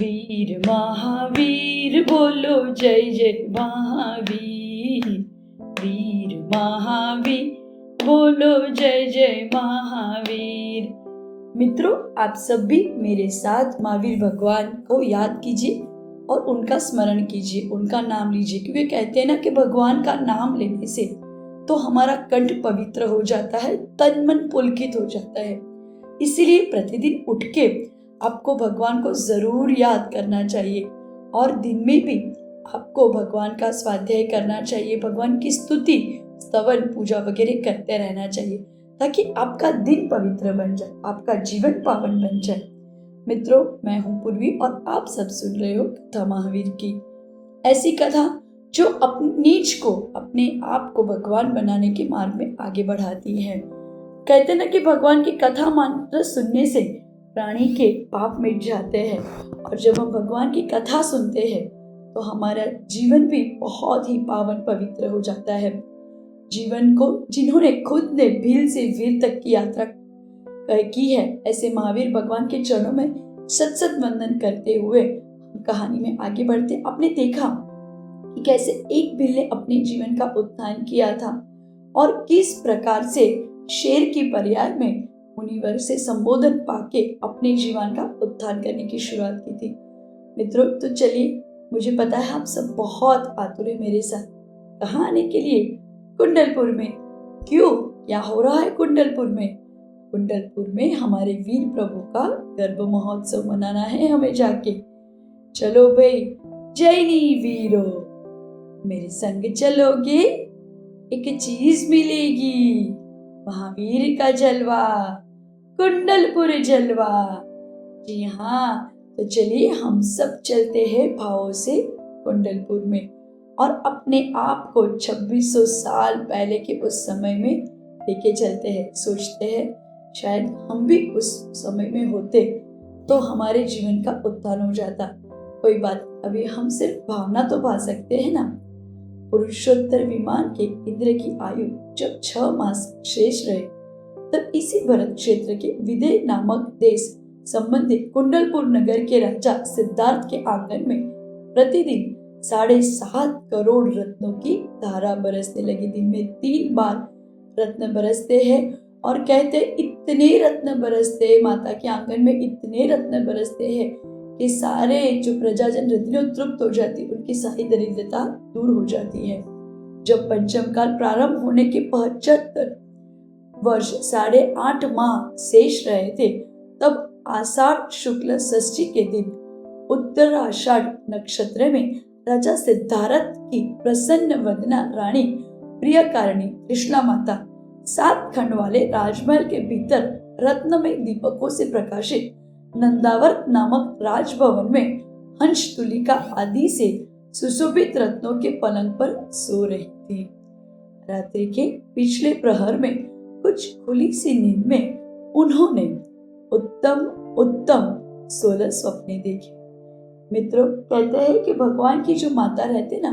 वीर महावीर बोलो जय जय महावीर। वीर महावीर बोलो जय जय महावीर। मित्रों, आप सब भी मेरे साथ महावीर भगवान को याद कीजिए और उनका स्मरण कीजिए, उनका नाम लीजिए, क्योंकि कहते हैं ना कि भगवान का नाम लेने से तो हमारा कंठ पवित्र हो जाता है, तन मन पुलकित हो जाता है। इसीलिए प्रतिदिन उठ के आपको भगवान को जरूर याद करना चाहिए और दिन में भी आपको भगवान का स्वाध्याय करना चाहिए, भगवान की स्तुति, स्तवन, पूजा वगैरह करते रहना चाहिए ताकि आपका दिन पवित्र बन जाए, आपका जीवन पावन बन जाए। मित्रों, मैं हूं पूर्वी और आप सब सुन रहे हो कथा महावीर की। ऐसी कथा जो अपने नीच को, अपने आप को भगवान बनाने के मार्ग में आगे बढ़ाती है। कहते ना कि भगवान की कथा मात्र सुनने से प्राणी के पाप मिट जाते हैं और जब हम भगवान की कथा सुनते हैं तो हमारा जीवन भी बहुत ही पावन पवित्र हो जाता है। जीवन को जिन्होंने खुद ने भील से वीर तक की यात्रा की है, ऐसे महावीर भगवान के चरणों में सत सत वंदन करते हुए कहानी में आगे बढ़ते आपने देखा कि कैसे एक भील ने अपने जीवन का उत्थान किया था और किस प्रकार से शेर की पर्याय में मुनिवर से संबोधन पाके अपने जीवन का उत्थान करने की शुरुआत की थी। मित्रों, तो चलिए, मुझे पता है आप सब बहुत आतुर है मेरे साथ कहाँ आने के लिए। कुंडलपुर में क्यों, क्या हो रहा है कुंडलपुर में? कुंडलपुर में हमारे वीर प्रभु का गर्भ महोत्सव मनाना है हमें जाके। चलो भाई, जैनी वीरो, मेरे संग चलोगे? एक चीज मिलेगी, महावीर का जलवा, कुंडलपुर जलवा। जी हाँ, तो चलिए हम सब चलते हैं भावों से कुंडलपुर में और अपने आप को 2600 साल पहले के उस समय में लेके चलते हैं। सोचते हैं शायद हम भी उस समय में होते तो हमारे जीवन का उत्थान हो जाता। कोई बात, अभी हम सिर्फ भावना तो पा सकते हैं ना। पुरुषोत्तर विमान के इंद्र की आयु जब 6 मास शेष रहे तब इसी भरत क्षेत्र के विदेह नामक देश संबंधित कुंडलपुर नगर के राजा सिद्धार्थ के आंगन में प्रतिदिन 7.5 करोड़ रत्नों की धारा बरसने लगी। दिन में 3 बार रत्न बरसते हैं और कहते इतने रत्न बरसते हैं, माता के आंगन में इतने रत्न बरसते हैं कि सारे जो प्रजाजन हृदयों तृप्त हो जाती, उनकी सारी दरिद्रता दूर हो जाती है। जब पंचम काल प्रारंभ होने के 75 वर्ष 8.5 माह शेष रहे थे तब आषाढ़ शुक्ल षष्ठी के दिन उत्तराषाढ़ नक्षत्र में राजा सिद्धार्थ की प्रसन्न वदना रानी प्रियकारिणी कृष्णा माता 7 खंड वाले राजमहल के भीतर रत्नमय दीपकों से प्रकाशित नंदावर नामक राजभवन में हंस तुलिका आदि से सुशोभित रत्नों के पलंग पर सो रही थी। रात्रि के पिछले प्रहर में कुछ खुली सी नींद में उन्होंने उत्तम उत्तम 16 स्वप्ने देखे। मित्रों, कहते हैं कि भगवान की जो माता रहते ना,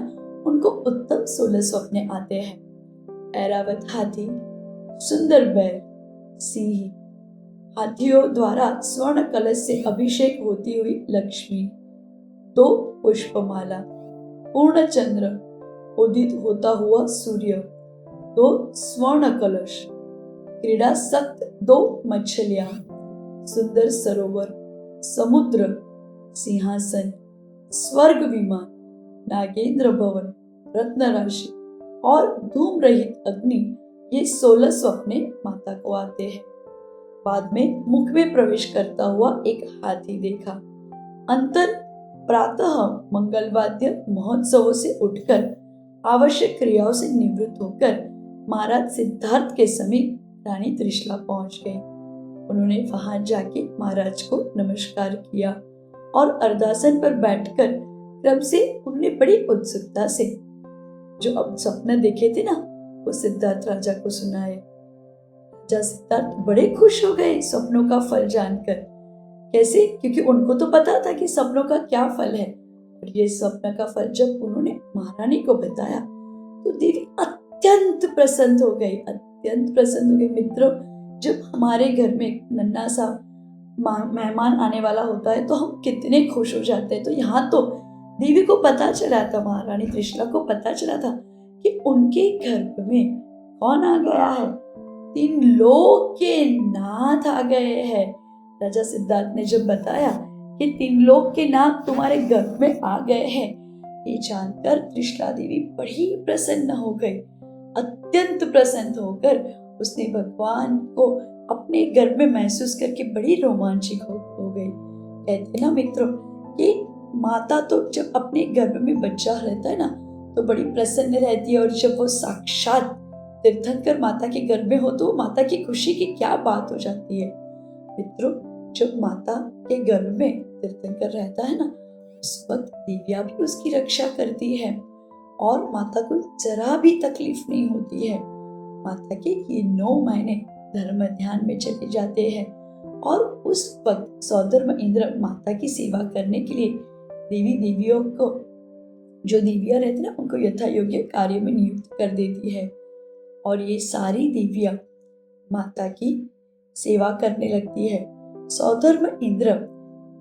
उनको उत्तम 16 स्वप्ने आते हैं। ऐरावत हाथी, सुंदर बैल, सिंह, हाथियों द्वारा स्वर्ण कलश से अभिषेक होती हुई लक्ष्मी, 2 पुष्पमाला, पूर्ण चंद्र, उदित होता हुआ सूर्य, 2 स्वर्ण कलश, क्रीड़ा सक्त 2 मछलियां, सुंदर सरोवर, समुद्र, सिंहासन, स्वर्ग विमान, नागेंद्र भवन, रत्न राशि और धूम रहित अग्नि, ये 16 स्वप्ने माता को आते हैं। बाद में मुख में प्रवेश करता हुआ एक हाथी देखा। अंतर प्रातः मंगलवाद्य महोत्सवों से उठकर आवश्यक क्रियाओं से निवृत्त होकर महाराज सिद्धार्थ के समीप रानी त्रिशला पहुंच गई। उन्होंने वहां जाके महाराज को नमस्कार किया और अर्धासन पर बैठकर क्रम से उन्होंने बड़ी उत्सुकता से जो अब स्वप्न देखे थे ना, वो सिद्धार्थ राजा को सुनाए। राजा सिद्धार्थ बड़े खुश हो गए सपनों का फल जानकर। कैसे? क्योंकि उनको तो पता था कि सपनों का क्या फल है। और ये सपना का फल जब उन्होंने महारानी को बताया तो देवी अत्यंत प्रसन्न हो गई, अत्यंत प्रसन्न हो गई। मित्रों, जब हमारे घर में नन्हा सा मेहमान आने वाला होता है तो हम कितने खुश हो जाते हैं। तो यहाँ तो देवी को पता चला था, महारानी त्रिशला को पता चला था कि उनके घर में कौन आ गया है। 3 लोक के नाथ आ गए हैं। राजा सिद्धार्थ ने जब बताया कि 3 लोक के नाथ तुम्हारे घर में आ गए हैं, ये जानकर त्रिशला देवी बड़ी प्रसन्न हो गई। अत्यंत प्रसन्न होकर उसने भगवान को अपने घर में महसूस करके बड़ी रोमांचित हो गई। कहते ना मित्रों कि माता तो जब अपने गर्भ में बच्चा रहता है ना तो बड़ी प्रसन्न रहती है, और जब वो साक्षात तीर्थंकर माता के गर्भ में हो तो माता की खुशी की क्या बात हो जाती है। मित्रों, जब माता के गर्भ में तीर्थंकर रहता है ना, उस वक्त दिव्या भी उसकी रक्षा करती है और माता को जरा भी तकलीफ नहीं होती है। माता के ये 9 महीने धर्म ध्यान में चले जाते हैं और उस वक्त सौधर्म इंद्र माता की सेवा करने के लिए देवी देवियों को, जो देवियां रहती ना, उनको यथा योग्य कार्य में नियुक्त कर देती है। और ये सारी देवियां माता की सेवा करने लगती है। सौधर्म इंद्र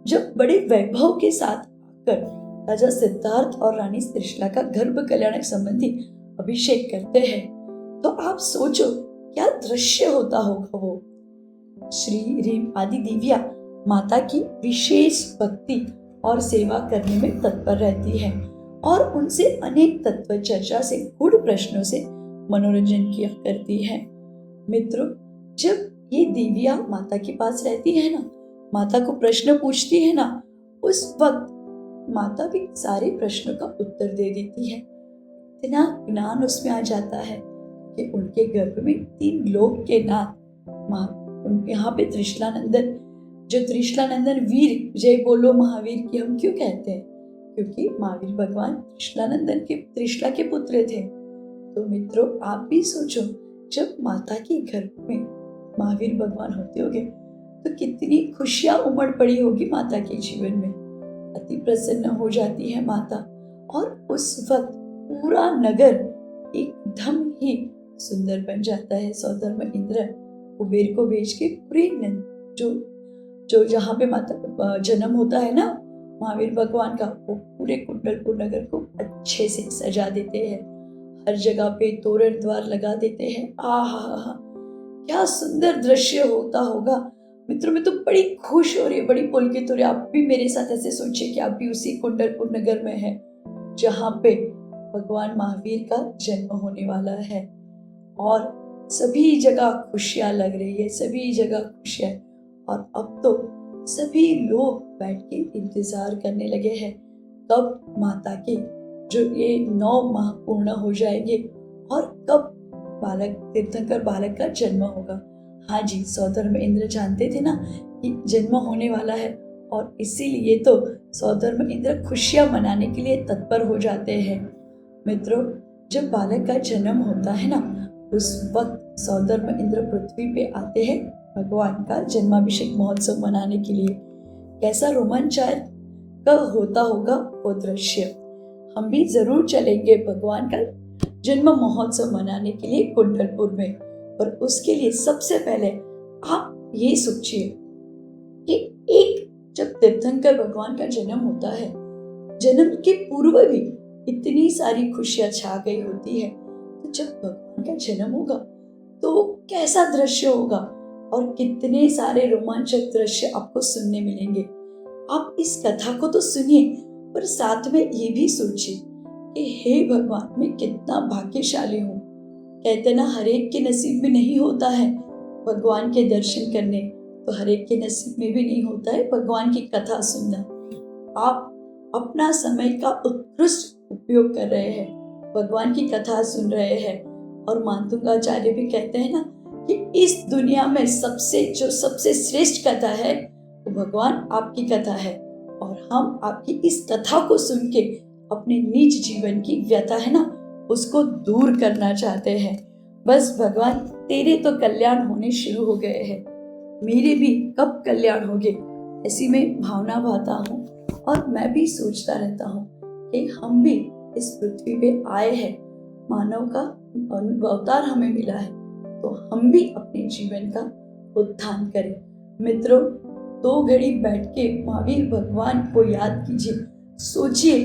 जब बड़े वैभव के साथ आकर राजा सिद्धार्थ और रानी त्रिशला का गर्भ कल्याण संबंधी अभिषेक करते हैं तो आप सोचो क्या दृश्य होता होगा वो। श्री रीम आदि देवियां माता की विशेष भक्ति और सेवा करने में तत्पर रहती है और उनसे अनेक तत्व चर्चा से गूढ़ प्रश्नों से मनोरंजन किया करती है। मित्रों, जब ये देवियां माता के पास रहती है ना, माता को प्रश्न पूछती है ना, उस वक्त माता भी सारे प्रश्नों का उत्तर दे देती है। इतना ज्ञान उसमें आ जाता है कि उनके गर्भ में 3 लोक के नाथ, यहाँ पे त्रिशलानंदन, जो त्रिशलानंदन वीर, जय बोलो महावीर की हम क्यों कहते हैं, क्योंकि महावीर भगवान त्रिशलानंदन के, त्रिशला के पुत्र थे। तो मित्रों, आप भी सोचो जब माता के गर्भ में महावीर भगवान होते होंगे तो कितनी खुशियां उमड़ पड़ी होगी माता के जीवन में। अति प्रसन्न हो जाती है माता और उस वक्त पूरा नगर एकदम ही सुंदर बन जाता है। सौधर्म इंद्र कुबेर को भेज के पूरे जो जहाँ पे माता जन्म होता है ना महावीर भगवान का, वो पूरे कुंडलपुर नगर को अच्छे से सजा देते हैं। हर जगह पे तोरण द्वार लगा देते हैं। आहा, क्या सुंदर दृश्य होता होगा। मित्रों, मैं तो बड़ी खुश हो रही हूँ, बड़ी पुलकित हो रही हूँ। आप भी मेरे साथ ऐसे सोचिए कि आप भी उसी कुंडलपुर नगर में हैं जहाँ पे भगवान महावीर का जन्म होने वाला है और सभी जगह खुशियां लग रही है, सभी जगह खुशियां। और अब तो सभी लोग बैठ के इंतजार करने लगे हैं कब माता के जो ये 9 माह पूर्ण हो जाएंगे और कब बालक, तीर्थंकर बालक का जन्म होगा। हाँ जी, सौधर्म इंद्र जानते थे ना कि जन्म होने वाला है और इसीलिए तो सौधर्म इंद्र खुशियां मनाने के लिए तत्पर हो जाते हैं। मित्रों, जब बालक का जन्म होता है ना, उस वक्त सौधर्म इंद्र पृथ्वी पे आते हैं भगवान का जन्माभिषेक महोत्सव मनाने के लिए। कैसा रोमांचक होता होगा वो दृश्य। हम भी जरूर चलेंगे भगवान का जन्म महोत्सव मनाने के लिए कुंडलपुर में। और उसके लिए सबसे पहले आप ये सोचिए कि एक जब तीर्थंकर भगवान का जन्म होता है, जन्म के पूर्व भी इतनी सारी खुशियां छा गई होती है, तो जब भगवान का जन्म होगा तो कैसा दृश्य होगा और कितने सारे रोमांचक दृश्य आपको सुनने मिलेंगे। आप इस कथा को तो सुनिए पर साथ में ये भी सोचिए कि हे भगवान, मैं कितना भाग्यशाली हूँ। कहते ना, हर एक के नसीब में नहीं होता है भगवान के दर्शन करने, तो हर एक के नसीब में भी नहीं होता है भगवान की कथा सुनना। आप अपना समय का उत्कृष्ट उपयोग कर रहे हैं, भगवान की कथा सुन रहे हैं। और मातुंगाचार्य भी कहते हैं ना कि इस दुनिया में सबसे श्रेष्ठ कथा है वो भगवान आपकी कथा है, और हम आपकी इस कथा को सुन के अपने निज जीवन की व्यथा है ना उसको दूर करना चाहते हैं। बस भगवान, तेरे तो कल्याण होने शुरू हो गए हैं, मेरे भी कब कल्याण होंगे, ऐसी मैं भावना भाता हूँ। और मैं भी सोचता रहता हूँ कि हम भी इस पृथ्वी पे आए हैं, मानव का अवतार हमें मिला है, तो हम भी अपने जीवन का उत्थान करें। मित्रों, 2 घड़ी बैठ के महावीर भगवान को याद कीजिए। सोचिए,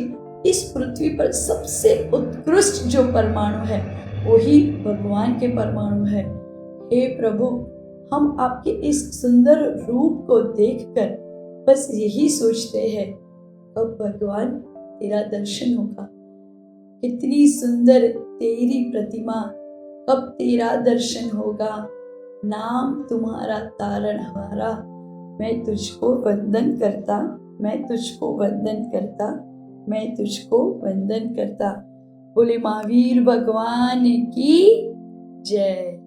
इस पृथ्वी पर सबसे उत्कृष्ट जो परमाणु है वही भगवान के परमाणु है। हे प्रभु, हम आपके इस सुंदर रूप को देखकर बस यही सोचते हैं, अब भगवान तेरा दर्शन होगा। कितनी सुंदर तेरी प्रतिमा, कब तेरा दर्शन होगा। नाम तुम्हारा तारणहारा, मैं तुझको वंदन करता, मैं तुझको वंदन करता, मैं तुझको वंदन करता। बोले महावीर भगवान की जय।